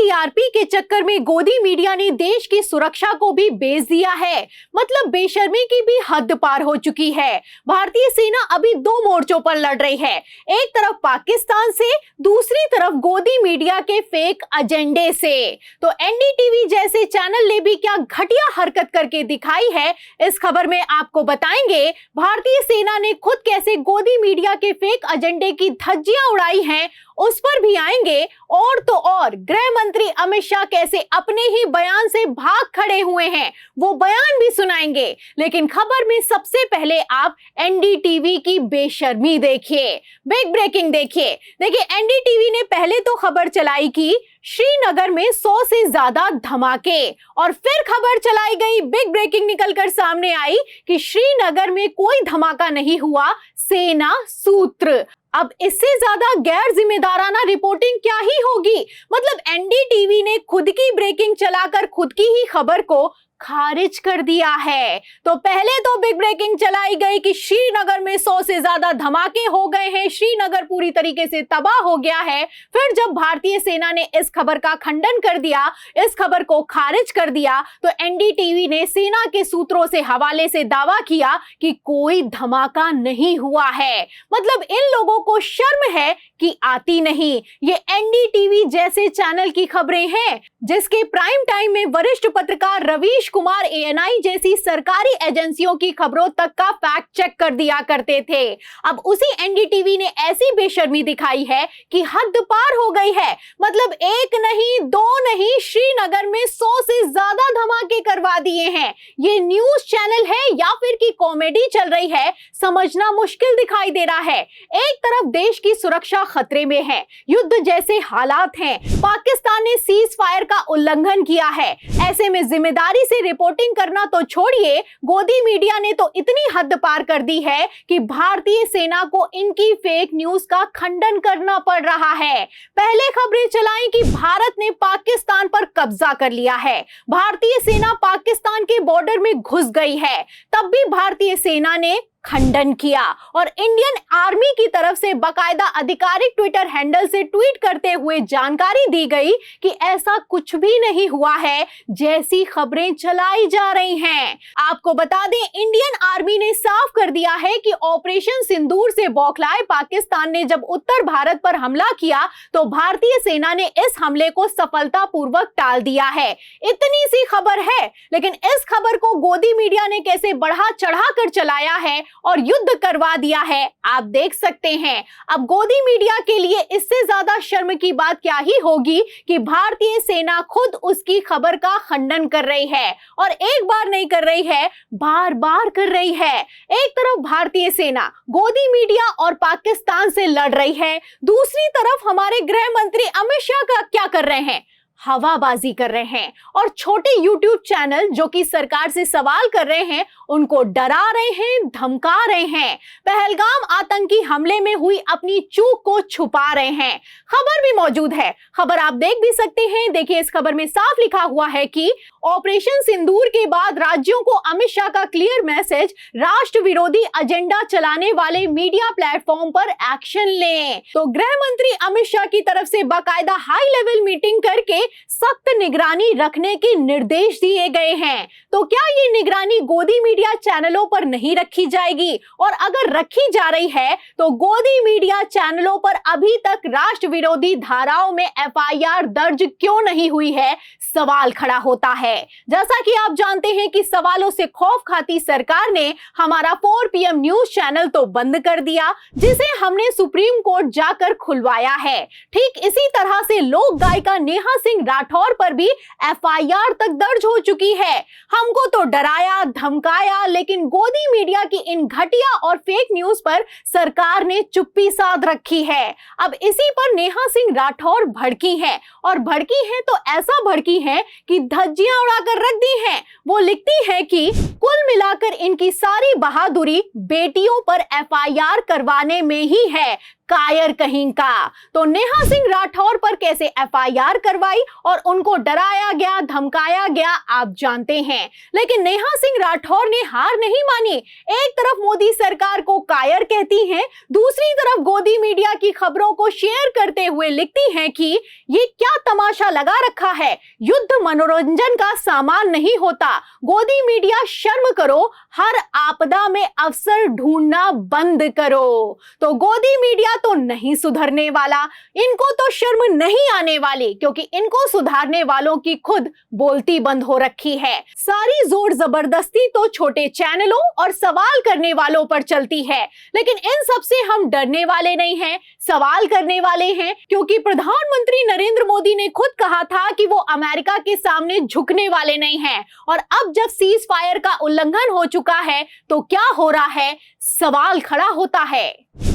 TRP के चक्कर में गोदी मीडिया ने देश की सुरक्षा को भी बेच दिया है। मतलब बेशर्मी की भी हद पार हो चुकी है। भारतीय सेना अभी दो मोर्चों पर लड़ रही है, एक तरफ पाकिस्तान से, दूसरी तरफ गोदी मीडिया के फेक एजेंडे से। तो एनडीटीवी जैसे चैनल ने भी क्या घटिया हरकत करके दिखाई है, इस खबर में आपको बताएंगे। भारतीय सेना ने खुद कैसे गोदी मीडिया के फेक एजेंडे की धज्जियां उड़ाई हैं, उस पर भी आएंगे। और तो और गृह मंत्री अमित शाह कैसे अपने ही बयान से भाग खड़े हुए हैं, वो बयान भी सुनाएंगे। लेकिन खबर में सबसे पहले आप एनडीटीवी की बेशर्मी देखिए, बिग ब्रेकिंग देखिए। एनडीटीवी ने पहले तो खबर चलाई कि श्रीनगर में 100 से ज्यादा धमाके, और फिर खबर चलाई गई, बिग ब्रेकिंग निकलकर सामने आई कि श्रीनगर में कोई धमाका नहीं हुआ, सेना सूत्र। अब इससे ज्यादा गैर जिम्मेदाराना रिपोर्टिंग क्या ही होगी। मतलब एनडीटीवी ने खुद की ब्रेकिंग चलाकर खुद की ही खबर को खारिज कर दिया है। तो पहले तो बिग ब्रेकिंग चलाई गई कि श्रीनगर में 100 से ज्यादा धमाके हो गए हैं, श्रीनगर पूरी तरीके से तबाह हो गया है। फिर जब भारतीय सेना ने इस खबर का खंडन कर दिया, इस खबर को खारिज कर दिया, तो एनडीटीवी ने सेना के सूत्रों से हवाले से दावा किया कि कोई धमाका नहीं हुआ है। मतलब इन लोगों को शर्म है कि आती नहीं। ये एनडीटीवी जैसे चैनल की खबरें हैं जिसके प्राइम टाइम में वरिष्ठ पत्रकार रवीश कुमार एएनआई जैसी सरकारी एजेंसियों की खबरों तक का फैक्ट चेक कर दिया करते थे। अब उसी एनडीटीवी ने ऐसी बेशर्मी दिखाई है कि हद पार हो गई है। मतलब एक नहीं, दो नहीं, श्रीनगर में 100 से ज्यादा धमाके करवा दिए हैं। ये न्यूज चैनल है या फिर की कॉमेडी चल रही है, समझना मुश्किल दिखाई दे रहा है। एक तरफ देश की सुरक्षा खतरे में है, युद्ध जैसे हालात हैं, पाकिस्तान ने सीज फायर का उल्लंघन किया है। ऐसे में जिम्मेदारी से रिपोर्टिंग करना तो छोड़िए, गोदी मीडिया ने तो इतनी हद पार कर दी है कि भारतीय सेना को इनकी फेक न्यूज का खंडन करना पड़ रहा है। पहले खबरें चलाई कि भारत ने पाकिस्तान पर कब्जा कर लिया है, भारतीय सेना पाकिस्तान के बॉर्डर में घुस गई है। तब भी भारतीय सेना ने खंडन किया और इंडियन आर्मी की तरफ से बकायदा आधिकारिक ट्विटर हैंडल से ट्वीट करते हुए जानकारी दी गई कि ऐसा कुछ भी नहीं हुआ है जैसी खबरें चलाई जा रही हैं। आपको बता दें, इंडियन आर्मी ने साफ कर दिया है कि ऑपरेशन सिंदूर से बौखलाए पाकिस्तान ने जब उत्तर भारत पर हमला किया तो भारतीय सेना ने इस हमले को सफलतापूर्वक टाल दिया है। इतनी सी खबर है, लेकिन इस खबर को गोदी मीडिया ने कैसे बढ़ा चढ़ा कर चलाया है और युद्ध करवा दिया है, आप देख सकते हैं। अब गोदी मीडिया के लिए इससे ज्यादा शर्म की बात क्या ही होगी कि भारतीय सेना खुद उसकी खबर का खंडन कर रही है, और एक बार नहीं कर रही है, बार बार कर रही है। एक तरफ भारतीय सेना गोदी मीडिया और पाकिस्तान से लड़ रही है, दूसरी तरफ हमारे गृह मंत्री अमित शाह का क्या कर रहे हैं, हवाबाजी कर रहे हैं। और छोटे यूट्यूब चैनल जो कि सरकार से सवाल कर रहे हैं, उनको डरा रहे हैं, धमका रहे हैं, पहलगाम आतंकी हमले में हुई अपनी चूक को छुपा रहे हैं। खबर भी मौजूद है, खबर आप देख भी सकते हैं। देखिए, इस खबर में साफ लिखा हुआ है कि ऑपरेशन सिंदूर के बाद राज्यों को अमित शाह का क्लियर मैसेज, राष्ट्र विरोधी एजेंडा चलाने वाले मीडिया प्लेटफॉर्म पर एक्शन लें। तो गृह मंत्री अमित शाह की तरफ से बाकायदा हाई लेवल मीटिंग करके सख्त निगरानी रखने के निर्देश दिए गए हैं। तो क्या ये निगरानी गोदी मीडिया चैनलों पर नहीं रखी जाएगी? और अगर रखी जा रही है तो गोदी मीडिया चैनलों पर अभी तक राष्ट्र विरोधी धाराओं में एफआईआर दर्ज क्यों नहीं हुई है, सवाल खड़ा होता है। जैसा कि आप जानते हैं कि सवालों से खौफ खाती सरकार ने हमारा 4 PM न्यूज चैनल तो बंद कर दिया, जिसे हमने सुप्रीम कोर्ट जाकर खुलवाया है। ठीक इसी तरह से लोक गायिका नेहा सिंह राठौर पर भी एफआईआर तक दर्ज हो चुकी है। हमको तो डराया धमकाया, लेकिन गोदी मीडिया की इन घटिया और फेक न्यूज पर सरकार ने चुप्पी साध रखी है। अब इसी पर नेहा सिंह राठौर भड़की है, और भड़की है तो ऐसा भड़की है कि धज्जियां उड़ाकर रख दी हैं। वो लिखती है कि कुल मिलाकर इनकी सारी बहादुरी बेटियों पर एफआईआर करवाने में ही है, कायर कहीं का। तो नेहा सिंह राठौर पर कैसे एफआईआर करवाई और उनको डराया गया, धमकाया गया, आप जानते हैं। लेकिन नेहा सिंह राठौर ने हार नहीं मानी। एक तरफ मोदी सरकार को कायर कहती हैं, दूसरी तरफ गोदी मीडिया की खबरों को शेयर करते हुए लिखती हैं कि ये क्या तमाशा लगा रखा है, युद्ध मनोरंजन का सामान नहीं होता। गोदी मीडिया शर्म करो, हर आपदा में अवसर ढूंढना बंद करो। तो गोदी मीडिया तो नहीं सुधरने वाला, इनको तो शर्म नहीं आने वाली, क्योंकि इनको सुधारने वालों की खुद बोलती बंद हो रखी है। सारी जोर जबरदस्ती तो छोटे चैनलों और सवाल करने वालों पर चलती है, लेकिन इन सब से हम डरने वाले नहीं हैं, सवाल करने वाले हैं, क्योंकि प्रधानमंत्री नरेंद्र मोदी ने खुद कहा था कि वो अमेरिका के सामने झुकने वाले नहीं हैं। और अब जब सीज फायर का उल्लंघन हो चुका है तो क्या हो रहा है, सवाल खड़ा होता है।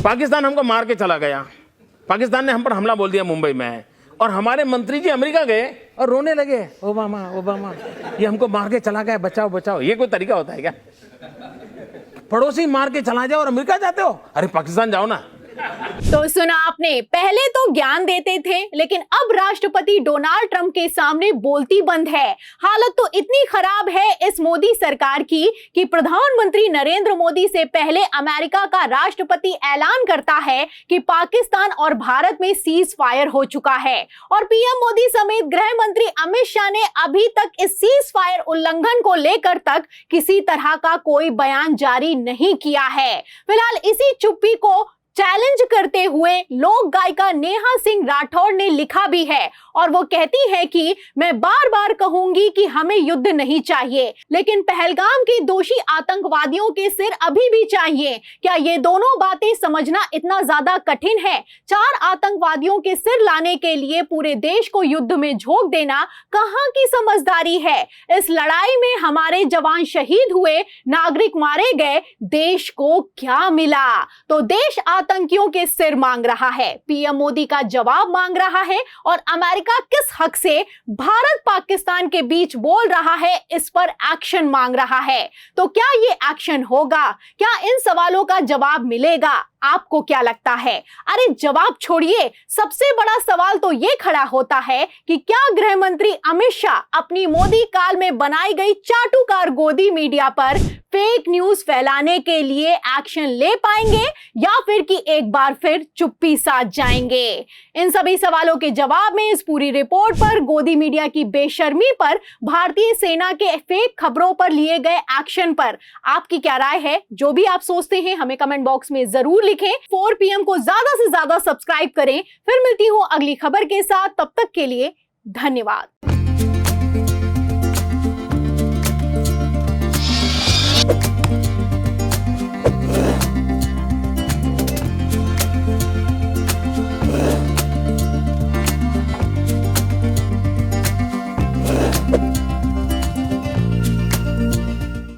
पाकिस्तान हमको मार के चला गया, पाकिस्तान ने हम पर हमला बोल दिया मुंबई में, और हमारे मंत्री जी अमेरिका गए और रोने लगे, ओबामा ओबामा ये हमको मार के चला गया, बचाओ बचाओ। ये कोई तरीका होता है क्या? पड़ोसी मार के चला जाओ और अमेरिका जाते हो? अरे पाकिस्तान जाओ ना। तो सुना आपने, पहले तो ज्ञान देते थे, लेकिन अब राष्ट्रपति डोनाल्ड ट्रंप के सामने बोलती बंद है। हालत तो इतनी खराब है इस मोदी सरकार की कि प्रधानमंत्री नरेंद्र मोदी से पहले अमेरिका का राष्ट्रपति ऐलान करता है कि पाकिस्तान और भारत में सीज फायर हो चुका है, और पीएम मोदी समेत गृह मंत्री अमित शाह ने अभी तक इस सीज फायर उल्लंघन को लेकर तक किसी तरह का कोई बयान जारी नहीं किया है। फिलहाल इसी चुप्पी को चैलेंज करते हुए लोक गायिका नेहा सिंह राठौर ने लिखा भी है, और वो कहती है कि मैं बार बार कहूंगी कि हमें युद्ध नहीं चाहिए, लेकिन पहलगाम के दोषी आतंकवादियों के सिर अभी भी चाहिए। क्या ये दोनों बातें समझना इतना ज्यादा कठिन है? 4 आतंकवादियों के सिर लाने के लिए पूरे देश को युद्ध में झोंक देना कहां की समझदारी है? इस लड़ाई में हमारे जवान शहीद हुए, नागरिक मारे गए, देश को क्या मिला? तो देश आतंकियों के सिर मांग रहा है, पीएम मोदी का जवाब मांग रहा है, और अमेरिका किस हक से भारत पाकिस्तान के बीच बोल रहा है, इस पर एक्शन मांग रहा है। तो क्या ये एक्शन होगा? क्या इन सवालों का जवाब मिलेगा? आपको क्या लगता है? अरे जवाब छोड़िए, सबसे बड़ा सवाल तो ये खड़ा होता है कि क्या गृह मंत्री अमित शाह अपनी मोदी काल में बनाई गई चाटुकार गोदी मीडिया पर फेक न्यूज फैलाने के लिए एक्शन ले पाएंगे, या फिर कि एक बार फिर चुप्पी साध जाएंगे? इन सभी सवालों के जवाब में इस पूरी रिपोर्ट पर, गोदी मीडिया की बेशर्मी पर, भारतीय सेना के फेक खबरों पर लिए गए एक्शन पर आपकी क्या राय है? जो भी आप सोचते हैं हमें कमेंट बॉक्स में जरूर लिखें। 4 PM को ज्यादा से ज्यादा सब्सक्राइब करें। फिर मिलती हूं अगली खबर के साथ, तब तक के लिए धन्यवाद।